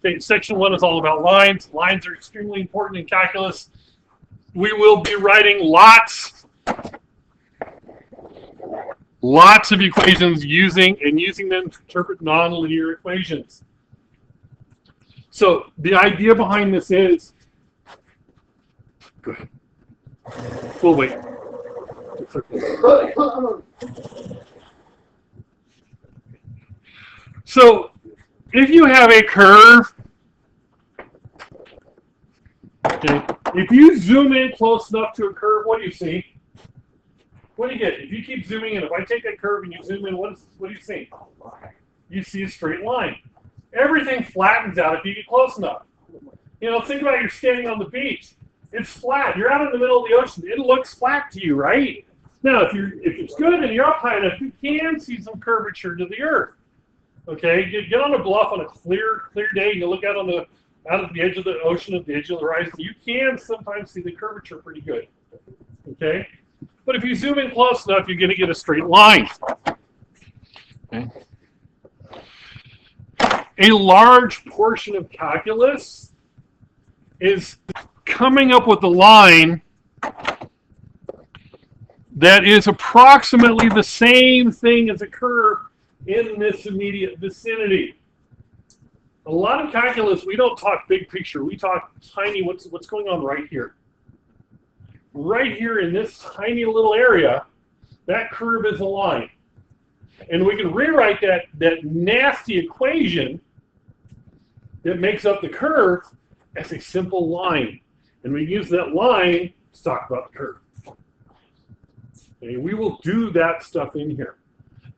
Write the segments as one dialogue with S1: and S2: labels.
S1: Okay, section 1 is all about lines. Lines are extremely important in calculus. We will be writing lots of equations using them to interpret nonlinear equations. So the idea behind this is, go ahead. We'll wait. So if you have a curve, okay, if you zoom in close enough to a curve, what do you see? What do you get? If you keep zooming in, if I take that curve and you zoom in, what do you see? You see a straight line. Everything flattens out if you get close enough. You know, think about you're standing on the beach. It's flat. You're out in the middle of the ocean. It looks flat to you, right? Now, if it's good and you're up high enough, you can see some curvature to the earth. Okay, you get on a bluff on a clear day, and you look out at the edge of the ocean, at the edge of the horizon. You can sometimes see the curvature pretty good. Okay, but if you zoom in close enough, you're going to get a straight line. Okay. A large portion of calculus is coming up with a line that is approximately the same thing as a curve in this immediate vicinity. A lot of calculus, we don't talk big picture. We talk tiny, what's going on right here. Right here in this tiny little area, that curve is a line. And we can rewrite that nasty equation that makes up the curve as a simple line. And we use that line to talk about the curve. Okay, we will do that stuff in here.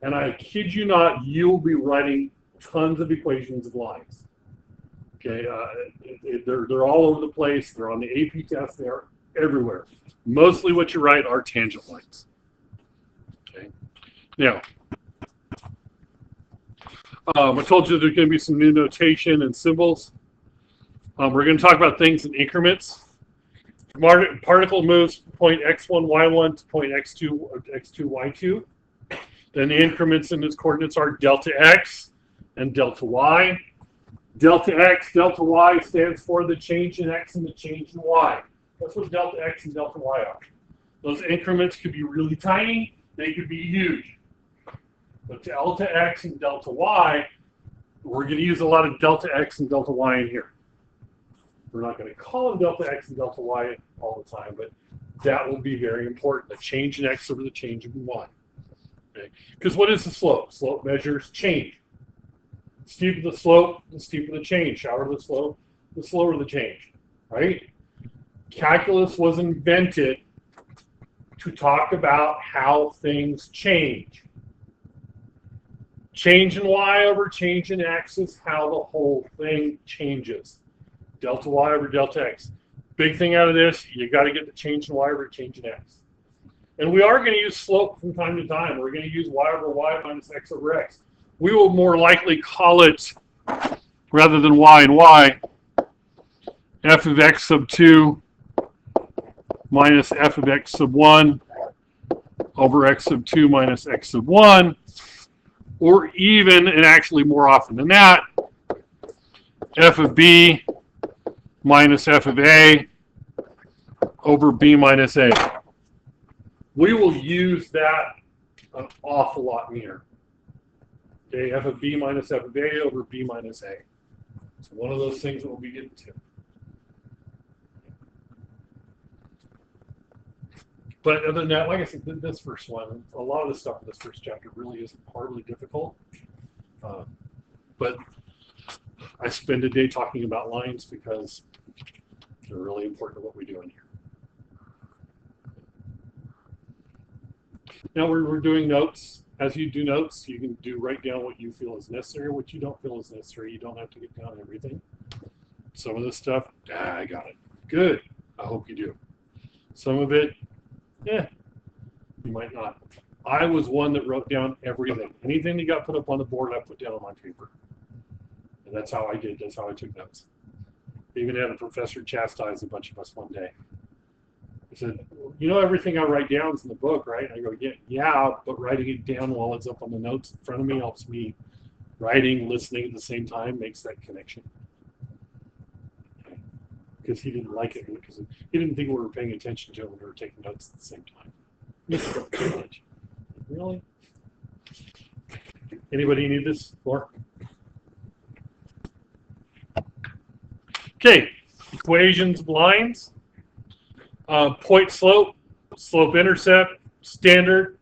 S1: And I kid you not, you'll be writing tons of equations of lines. Okay, they're all over the place. They're on the AP test. They're everywhere. Mostly what you write are tangent lines. Okay, now I told you there's going to be some new notation and symbols. We're going to talk about things in increments. Particle moves from point x1, y1 to point x2, y2. Then the increments in its coordinates are delta x and delta y. Delta x, delta y stands for the change in x and the change in y. That's what delta x and delta y are. Those increments could be really tiny, they could be huge. But delta x and delta y, we're going to use a lot of delta x and delta y in here. We're not going to call them delta x and delta y all the time, but that will be very important, the change in x over the change in y. Okay. Because what is the slope? Slope measures change. The steeper the slope, the steeper the change. Shallower the slope, the slower the change. Right? Calculus was invented to talk about how things change. Change in y over change in x is how the whole thing changes. Delta y over delta x. Big thing out of this, you got to get the change in y over change in x. And we are going to use slope from time to time. We're going to use y over y minus x over x. We will more likely call it, rather than y and y, f of x sub 2 minus f of x sub 1 over x sub 2 minus x sub 1, or even, and actually more often than that, f of b minus f of a over b minus a. We will use that an awful lot in here. Okay, f of b minus f of a over b minus a. It's one of those things that we'll be getting to. But other than that, like I said, this first one, a lot of the stuff in this first chapter really isn't horribly difficult. But I spend a day talking about lines because they're really important to what we do in here. Now we're doing notes. As you do notes, you can write down what you feel is necessary, what you don't feel is necessary. You don't have to get down everything. Some of this stuff, I got it. Good. I hope you do. Some of it, you might not. I was one that wrote down everything. Anything that got put up on the board, I put down on my paper. And that's how I did. That's how I took notes. Even had a professor chastise a bunch of us one day. He said, you know, everything I write down is in the book, right? I go, yeah, but writing it down while it's up on the notes in front of me helps me. Writing, listening at the same time makes that connection. because he didn't like it because he didn't think we were paying attention to it when we were taking notes at the same time. Really? Anybody need this more? Okay, equations of lines, point slope, slope intercept, standard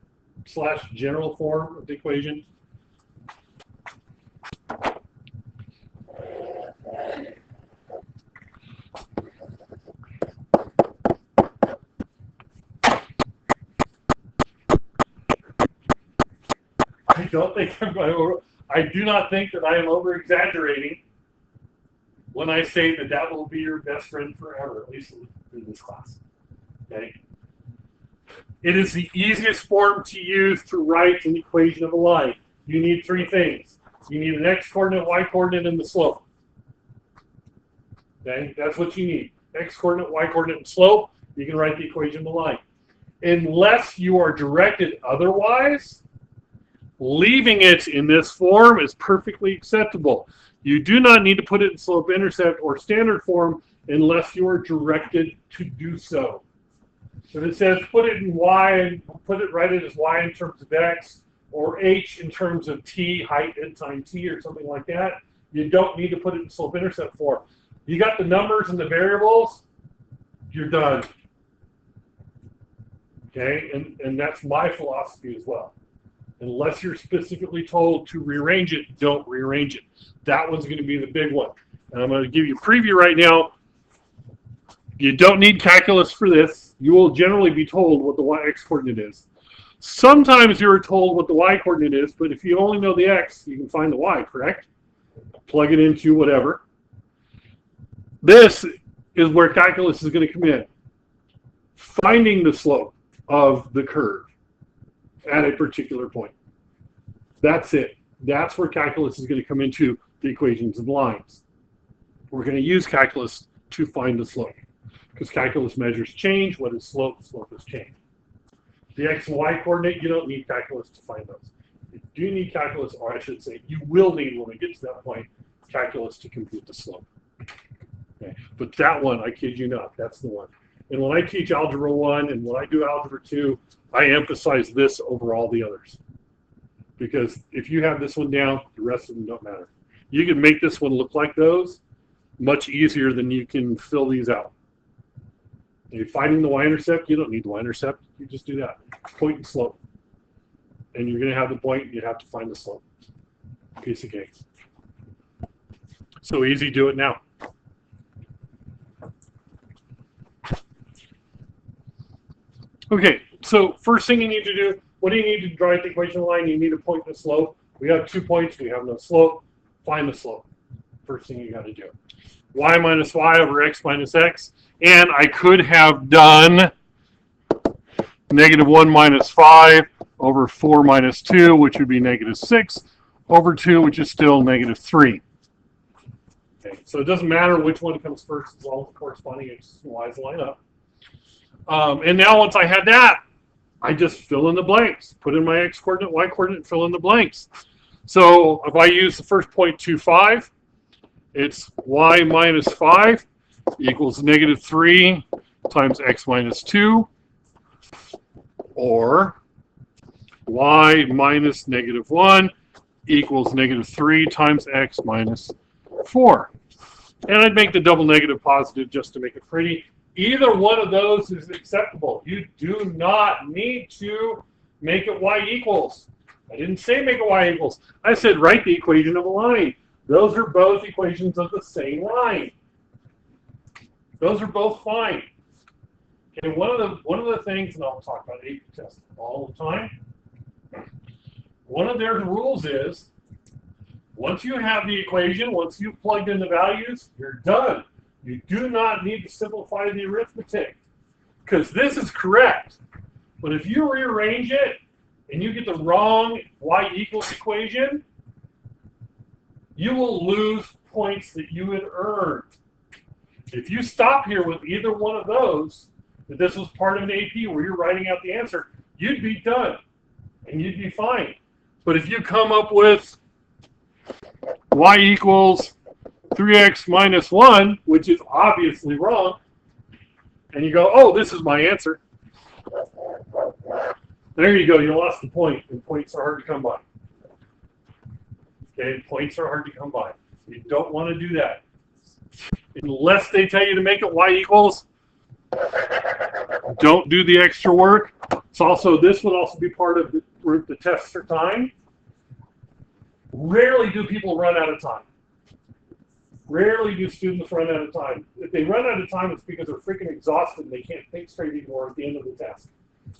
S1: / general form of the equation. I do not think that I am over exaggerating when I say that that will be your best friend forever, at least in this class. Okay. It is the easiest form to use to write an equation of a line. You need three things. You need an x-coordinate, y-coordinate, and the slope. Okay, that's what you need. X-coordinate, y-coordinate, and slope. You can write the equation of a line. Unless you are directed otherwise, leaving it in this form is perfectly acceptable. You do not need to put it in slope-intercept or standard form unless you are directed to do so. If it says put it in y and write it as y in terms of x, or h in terms of t, height and time t, or something like that, you don't need to put it in slope-intercept form. You got the numbers and the variables, you're done. Okay, and that's my philosophy as well. Unless you're specifically told to rearrange it, don't rearrange it. That one's going to be the big one. And I'm going to give you a preview right now. You don't need calculus for this. You will generally be told what the x coordinate is. Sometimes you're told what the y coordinate is, but if you only know the x, you can find the y, correct? Plug it into whatever. This is where calculus is going to come in. Finding the slope of the curve at a particular point. That's it. That's where calculus is going to come into the equations of lines. We're going to use calculus to find the slope, because calculus measures change. What is slope? Slope is change. The x and y coordinate, you don't need calculus to find those. You do need calculus, or I should say, you will need, when we get to that point, calculus to compute the slope. Okay. But that one, I kid you not, that's the one. And when I teach Algebra 1 and when I do Algebra 2, I emphasize this over all the others. Because if you have this one down, the rest of them don't matter. You can make this one look like those much easier than you can fill these out. If you're finding the y-intercept, you don't need the y-intercept. You just do that. Point and slope. And you're going to have the point, you have to find the slope. Piece of cake. So easy, do it now. Okay, so first thing you need to do, what do you need to draw the equation line? You need a point and a slope. We have 2 points, we have no slope. Find the slope. First thing you got to do. Y minus y over x minus x. And I could have done -1 minus 5 over 4 minus 2, which would be -6 over 2, which is still -3. Okay, so it doesn't matter which one comes first as long as the corresponding x's and y's line up. And now once I had that, I just fill in the blanks. Put in my x-coordinate, y-coordinate, fill in the blanks. So if I use the first point 25, it's y minus 5 equals -3 times x minus 2, or y minus -1 equals -3 times x minus 4. And I'd make the double negative positive just to make it pretty. Either one of those is acceptable. You do not need to make it y equals. I didn't say make it y equals. I said write the equation of a line. Those are both equations of the same line. Those are both fine. Okay, one of the things, and I'll talk about AP tests all the time, one of their rules is once you have the equation, once you've plugged in the values, you're done. You do not need to simplify the arithmetic, because this is correct. But if you rearrange it and you get the wrong y equals equation, you will lose points that you had earned. If you stop here with either one of those, if this was part of an AP where you're writing out the answer, you'd be done and you'd be fine. But if you come up with y equals 3x minus 1, which is obviously wrong, and you go, oh, this is my answer. There you go, you lost the point, and points are hard to come by. Okay, points are hard to come by. You don't want to do that. Unless they tell you to make it y equals, don't do the extra work. It's also, this would also be part of the test for time. Rarely do people run out of time. Rarely do students run out of time. If they run out of time, it's because they're freaking exhausted and they can't think straight anymore at the end of the test.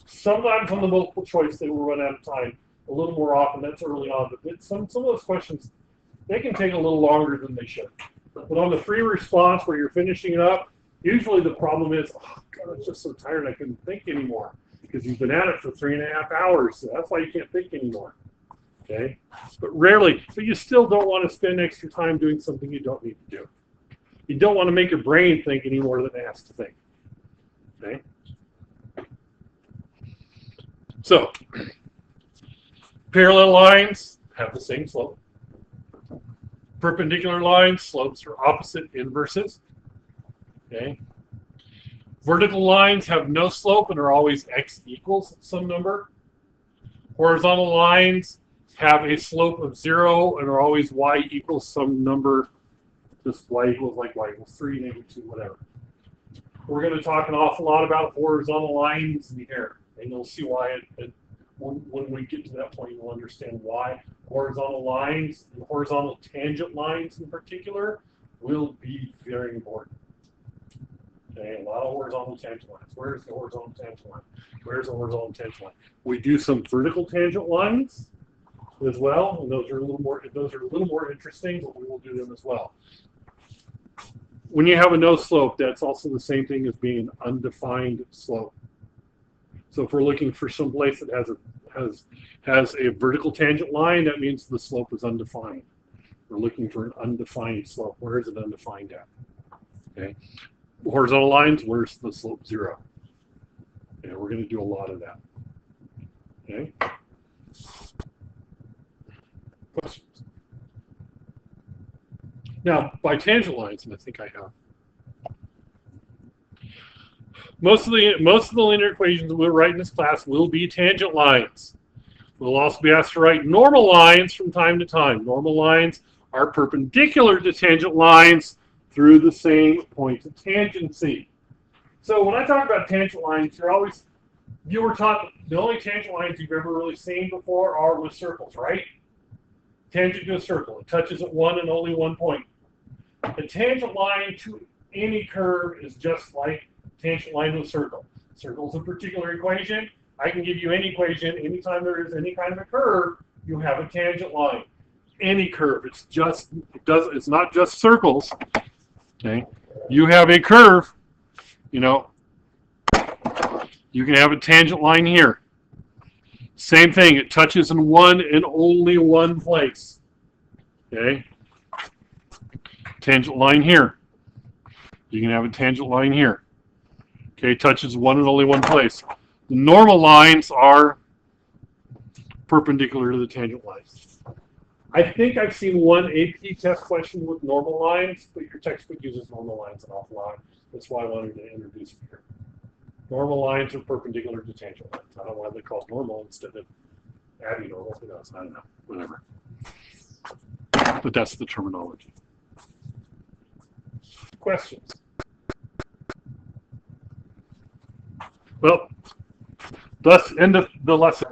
S1: Sometimes on the multiple choice, they will run out of time a little more often. That's early on. But some of those questions, they can take a little longer than they should. But on the free response where you're finishing it up, usually the problem is, oh, God, I'm just so tired I couldn't think anymore. Because you've been at it for 3.5 hours. So that's why you can't think anymore. Okay? But rarely, but you still don't want to spend extra time doing something you don't need to do. You don't want to make your brain think any more than it has to think. Okay? So, parallel lines have the same slope. Perpendicular lines, slopes are opposite inverses. Okay? Vertical lines have no slope and are always x equals some number. Horizontal lines have a slope of 0 and are always y equals some number. Just y equals like y equals 3, -2, whatever. We're going to talk an awful lot about horizontal lines in here, and you'll see why when we get to that point, you'll understand why horizontal lines and horizontal tangent lines in particular will be very important. Okay, a lot of horizontal tangent lines. Where's the horizontal tangent line? Where's the horizontal tangent line? We do some vertical tangent lines as well, and those are a little more interesting, but we will do them as well. When you have a no slope, that's also the same thing as being an undefined slope. So if we're looking for some place that has a vertical tangent line, that means the slope is undefined. We're looking for an undefined slope. Where is it undefined at? Okay. Horizontal lines, where's the slope 0? Okay, we're going to do a lot of that. Okay. Questions? Now, by tangent lines, and I think I have. Most of the linear equations we'll write in this class will be tangent lines. We'll also be asked to write normal lines from time to time. Normal lines are perpendicular to tangent lines through the same point of tangency. So when I talk about tangent lines, you were taught the only tangent lines you've ever really seen before are with circles, right? Tangent to a circle. It touches at one and only one point. The tangent line to any curve is just like tangent line to a circle. Circle's a particular equation. I can give you any equation. Anytime there is any kind of a curve, you have a tangent line. Any curve. It's not just circles. Okay. You have a curve, you can have a tangent line here. Same thing, it touches in one and only one place. Okay. Tangent line here. You can have a tangent line here. Okay, touches one and only one place. The normal lines are perpendicular to the tangent lines. I think I've seen one AP test question with normal lines, but your textbook uses normal lines an awful lot. That's why I wanted to introduce it here. Normal lines are perpendicular to tangent lines. I don't know why they call it normal instead of adding normal. Who knows? I don't know. Whatever. But that's the terminology. Questions? Well, thus end of the lesson.